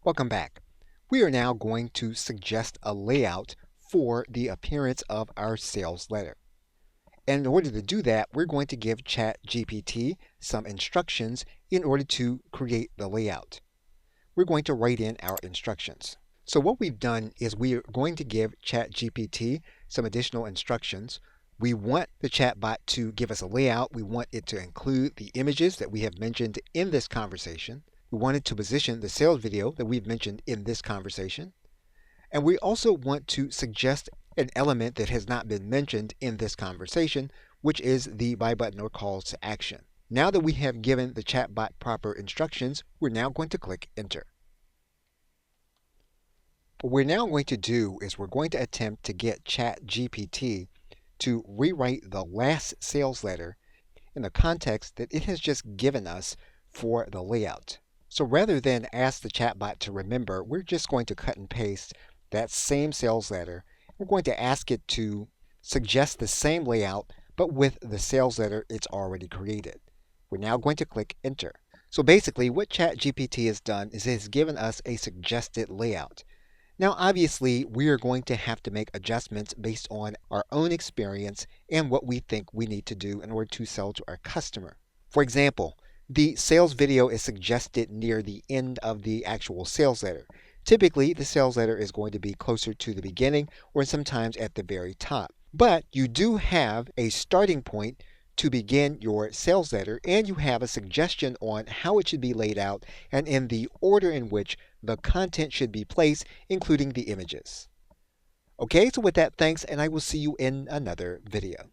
Welcome back. We are now going to suggest a layout for the appearance of our sales letter. And in order to do that, we're going to give ChatGPT some instructions in order to create the layout. We're going to write in our instructions. So what we've done is we are going to give ChatGPT some additional instructions. We want the chatbot to give us a layout. We want it to include the images that we have mentioned in this conversation. We want it to position the sales video that we've mentioned in this conversation. And we also want to suggest an element that has not been mentioned in this conversation, which is the buy button or calls to action. Now that we have given the chatbot proper instructions, we're now going to click Enter. What we're now going to do is we're going to attempt to get ChatGPT to rewrite the last sales letter in the context that it has just given us for the layout. So rather than ask the chatbot to remember, we're just going to cut and paste that same sales letter. We're going to ask it to suggest the same layout, but with the sales letter it's already created. We're now going to click Enter. So basically what ChatGPT has done is it has given us a suggested layout. Now obviously we are going to have to make adjustments based on our own experience and what we think we need to do in order to sell to our customer. For example, the sales video is suggested near the end of the actual sales letter. Typically, the sales letter is going to be closer to the beginning or sometimes at the very top. But you do have a starting point to begin your sales letter, and you have a suggestion on how it should be laid out and in the order in which the content should be placed, including the images. Okay, so with that, thanks, and I will see you in another video.